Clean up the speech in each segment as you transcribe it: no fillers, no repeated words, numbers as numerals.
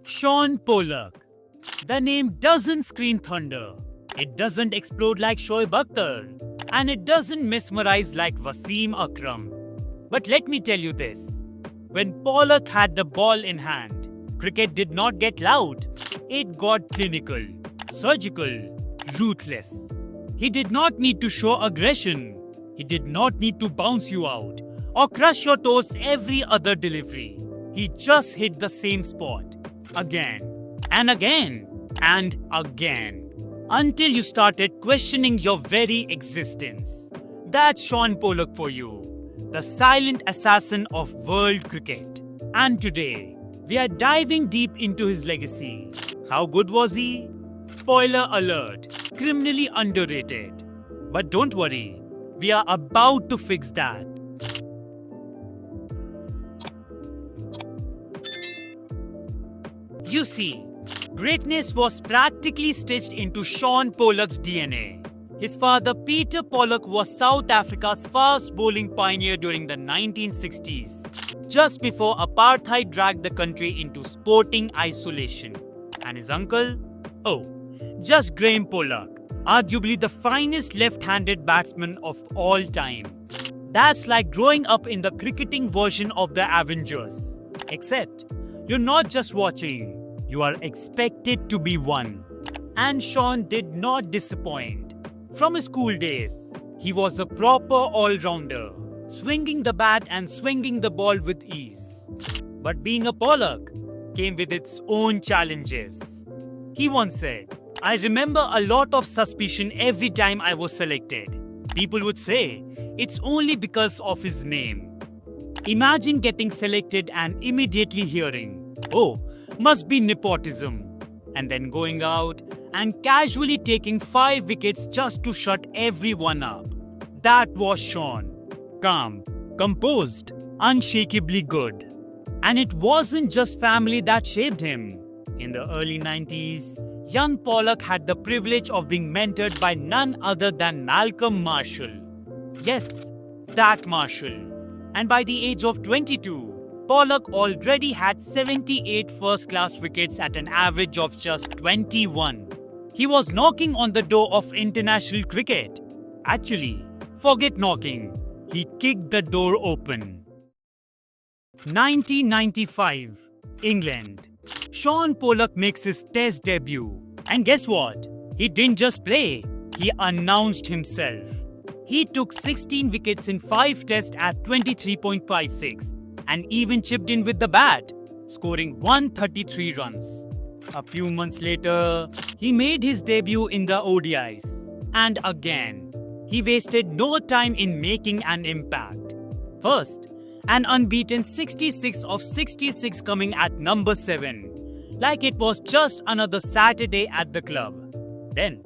Shaun Pollock. The name doesn't scream thunder. It doesn't explode like Shoaib Akhtar. And it doesn't mesmerize like Wasim Akram. But let me tell you this. When Pollock had the ball in hand, cricket did not get loud. It got clinical, surgical, ruthless. He did not need to show aggression. He did not need to bounce you out or crush your toes every other delivery. He just hit the same spot again and again and again until you started questioning your very existence. That's Shaun Pollock for you, the silent assassin of world cricket. And today, we are diving deep into his legacy. How good was he? Spoiler alert, criminally underrated. But don't worry, we are about to fix that. You see, greatness was practically stitched into Shaun Pollock's DNA. His father Peter Pollock was South Africa's fast bowling pioneer during the 1960s, just before apartheid dragged the country into sporting isolation. And his uncle? Oh, just Graeme Pollock, arguably the finest left-handed batsman of all time. That's like growing up in the cricketing version of the Avengers. Except, you're not just watching, you are expected to be one. And Shaun did not disappoint. From his school days, he was a proper all-rounder, swinging the bat and swinging the ball with ease. But being a Pollock came with its own challenges. He once said, "I remember a lot of suspicion every time I was selected. People would say, it's only because of his name." Imagine getting selected and immediately hearing, "Oh, must be nepotism," and then going out and casually taking 5 wickets just to shut everyone up. That was Shaun. Calm, composed, unshakably good. And it wasn't just family that shaped him. In the early 90s, young Pollock had the privilege of being mentored by none other than Malcolm Marshall. Yes, that Marshall. And by the age of 22, Pollock already had 78 first-class wickets at an average of just 21. He was knocking on the door of international cricket. Actually, forget knocking. He kicked the door open. 1995, England. Shaun Pollock makes his Test debut. And guess what? He didn't just play, he announced himself. He took 16 wickets in 5 Tests at 23.56 and even chipped in with the bat, scoring 133 runs. A few months later, he made his debut in the ODIs. And again, he wasted no time in making an impact. First, an unbeaten 66 of 66 coming at number 7, like it was just another Saturday at the club. Then,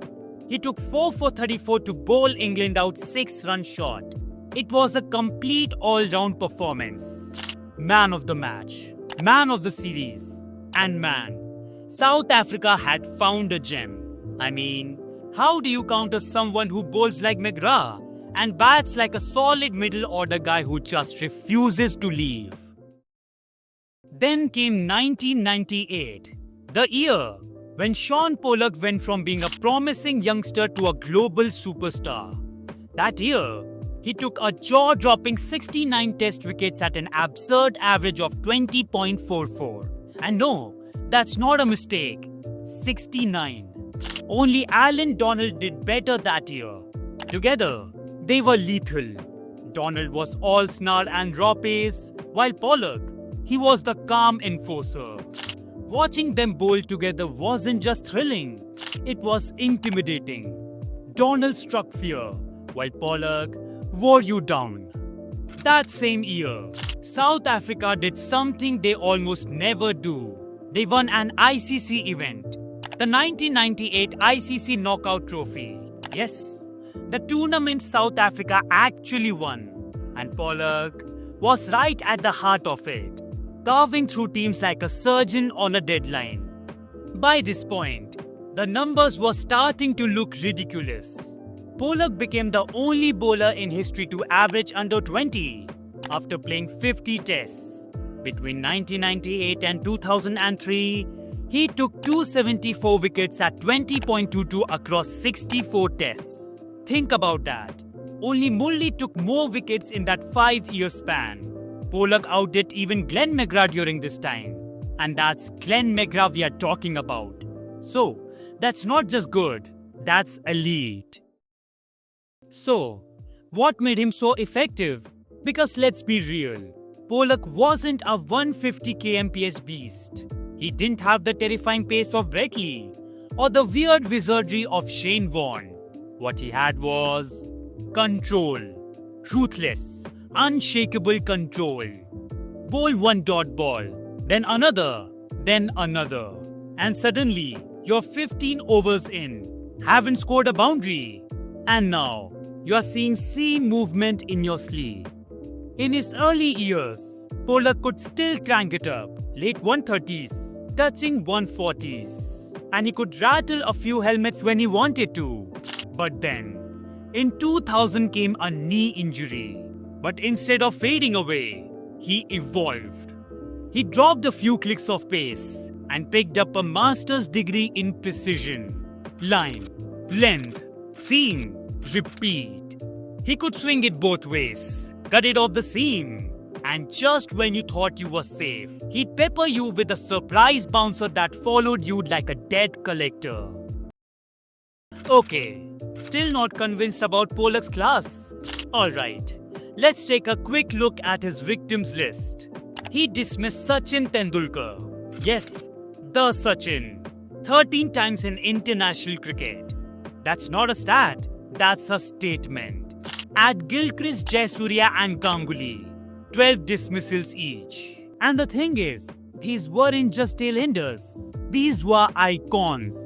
he took 4 for 34 to bowl England out 6 runs short. It was a complete all-round performance. Man of the match, man of the series, and man, South Africa had found a gem. I mean, how do you counter someone who bowls like McGrath and bats like a solid middle-order guy who just refuses to leave? Then came 1998, the year when Shaun Pollock went from being a promising youngster to a global superstar. That year, he took a jaw-dropping 69 Test wickets at an absurd average of 20.44. And no, that's not a mistake. 69. Only Allan did better that year. Together, they were lethal. Donald was all snarl and raw pace, while Pollock, he was the calm enforcer. Watching them bowl together wasn't just thrilling, it was intimidating. Donald struck fear, while Pollock wore you down. That same year, South Africa did something they almost never do. They won an ICC event, the 1998 ICC Knockout Trophy. Yes, the tournament South Africa actually won, and Pollock was right at the heart of it, carving through teams like a surgeon on a deadline. By this point, the numbers were starting to look ridiculous. Pollock became the only bowler in history to average under 20 after playing 50 tests. Between 1998 and 2003, He took 274 wickets at 20.22 across 64 tests. Think about that. Only Murli took more wickets in that 5-year span. Pollock outdid even Glenn McGrath during this time. And that's Glenn McGrath we are talking about. So, that's not just good, that's elite. So, what made him so effective? Because let's be real, Pollock wasn't a 150 kmph beast. He didn't have the terrifying pace of Brett Lee or the weird wizardry of Shane Warne. What he had was control. Ruthless, unshakable control. Bowl one dot ball, then another, and suddenly you're 15 overs in, haven't scored a boundary, and now you're seeing seam movement in your sleeve. In his early years, Pollock could still crank it up, late 130s, touching 140s, and he could rattle a few helmets when he wanted to. But then, in 2000 came a knee injury. But instead of fading away, he evolved. He dropped a few clicks of pace and picked up a master's degree in precision. Line, length, seam, repeat. He could swing it both ways, cut it off the seam, and just when you thought you were safe, he'd pepper you with a surprise bouncer that followed you like a debt collector. Okay, still not convinced about Pollock's class? Alright, let's take a quick look at his victims list. He dismissed Sachin Tendulkar. Yes, the Sachin. 13 times in international cricket. That's not a stat, that's a statement. At Gilchrist, Jayasuriya and Ganguly, 12 dismissals each. And the thing is, these weren't just tail-enders. These were icons.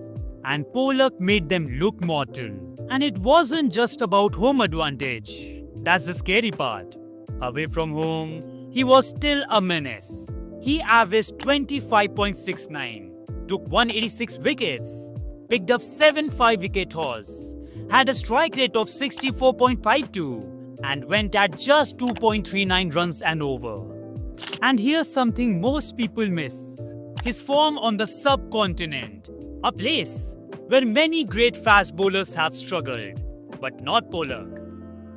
And Pollock made them look mortal. And it wasn't just about home advantage. That's the scary part. Away from home, he was still a menace. He averaged 25.69, took 186 wickets, picked up 7 5-wicket hauls, had a strike rate of 64.52, and went at just 2.39 runs an over. And here's something most people miss. His form on the subcontinent, a place where many great fast bowlers have struggled, but not Pollock.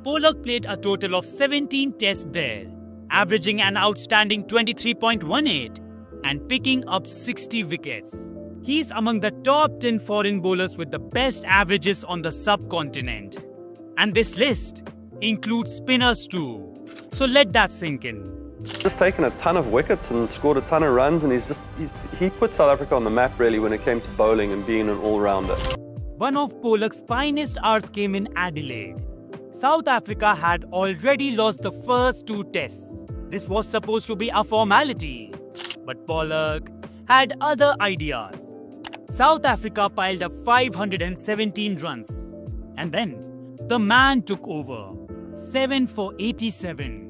Pollock played a total of 17 tests there, averaging an outstanding 23.18 and picking up 60 wickets. He's among the top 10 foreign bowlers with the best averages on the subcontinent. And this list includes spinners too, so let that sink in. Just taken a ton of wickets and scored a ton of runs, and he put South Africa on the map really when it came to bowling and being an all-rounder. One of Pollock's finest hours came in Adelaide. South Africa had already lost the first 2 tests. This was supposed to be a formality, but Pollock had other ideas. South Africa piled up 517 runs, and then the man took over, 7 for 87.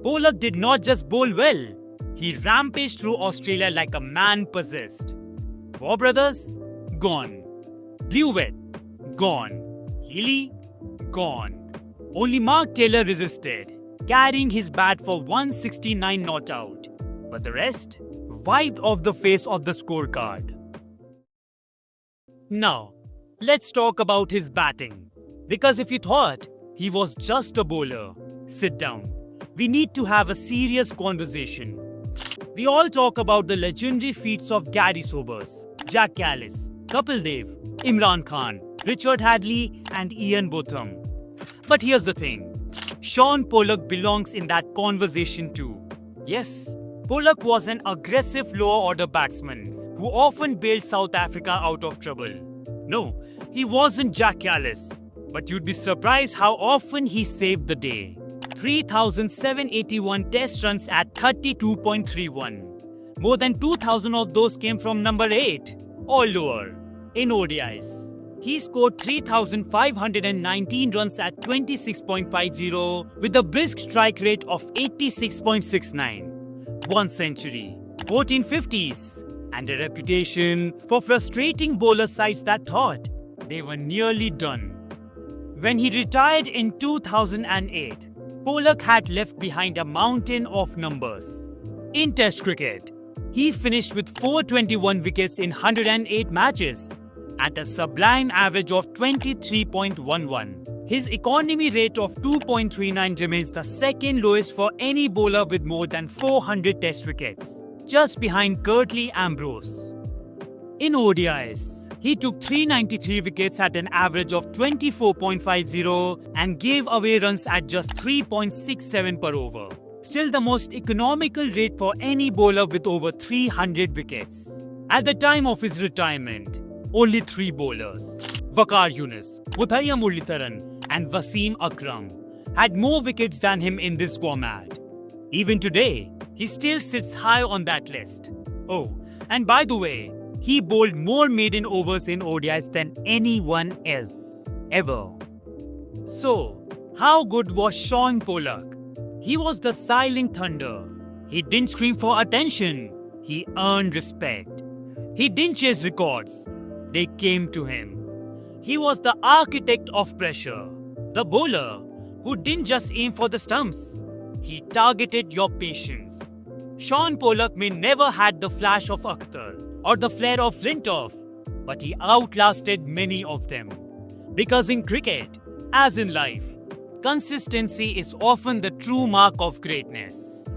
Pollock did not just bowl well, he rampaged through Australia like a man possessed. War Brothers? Gone. Blewett? Gone. Healy? Gone. Only Mark Taylor resisted, carrying his bat for 169 not out. But the rest wiped off the face of the scorecard. Now, let's talk about his batting. Because if you thought he was just a bowler, sit down. We need to have a serious conversation. We all talk about the legendary feats of Gary Sobers, Jack Callis, Kapil Dev, Imran Khan, Richard Hadley and Ian Botham. But here's the thing, Shaun Pollock belongs in that conversation too. Yes, Pollock was an aggressive lower order batsman who often bailed South Africa out of trouble. No, he wasn't Jack Callis, but you'd be surprised how often he saved the day. 3,781 test runs at 32.31. More than 2,000 of those came from number 8 or lower in ODIs. He scored 3,519 runs at 26.50 with a brisk strike rate of 86.69. 1 century, 14 50s, and a reputation for frustrating bowler sides that thought they were nearly done. When he retired in 2008, Pollock had left behind a mountain of numbers. In Test cricket, He finished with 421 wickets in 108 matches at a sublime average of 23.11. His economy rate of 2.39 remains the second lowest for any bowler with more than 400 test wickets, just behind Curtly Ambrose. In ODIs, he took 393 wickets at an average of 24.50 and gave away runs at just 3.67 per over. Still the most economical rate for any bowler with over 300 wickets. At the time of his retirement, only 3 bowlers, Waqar Younis, Uthaiya Muralitharan and Wasim Akram, had more wickets than him in this format. Even today, he still sits high on that list. Oh, and by the way, he bowled more maiden overs in ODIs than anyone else, ever. So, how good was Shaun Pollock? He was the silent thunder. He didn't scream for attention. He earned respect. He didn't chase records. They came to him. He was the architect of pressure. The bowler who didn't just aim for the stumps. He targeted your patience. Shaun Pollock may never had the flash of Akhtar or the flair of Flintoff, but he outlasted many of them. Because in cricket, as in life, consistency is often the true mark of greatness.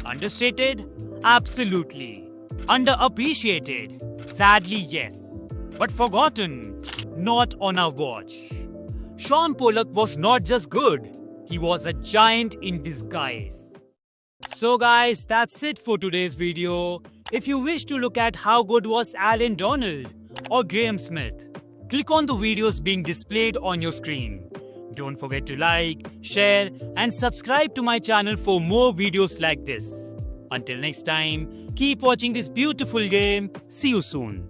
Understated? Absolutely. Underappreciated? Sadly, yes. But forgotten? Not on our watch. Shaun Pollock was not just good, he was a giant in disguise. So guys, that's it for today's video. If you wish to look at how good was Allan Donald or Graeme Smith, click on the videos being displayed on your screen. Don't forget to like, share and subscribe to my channel for more videos like this. Until next time, keep watching this beautiful game. See you soon.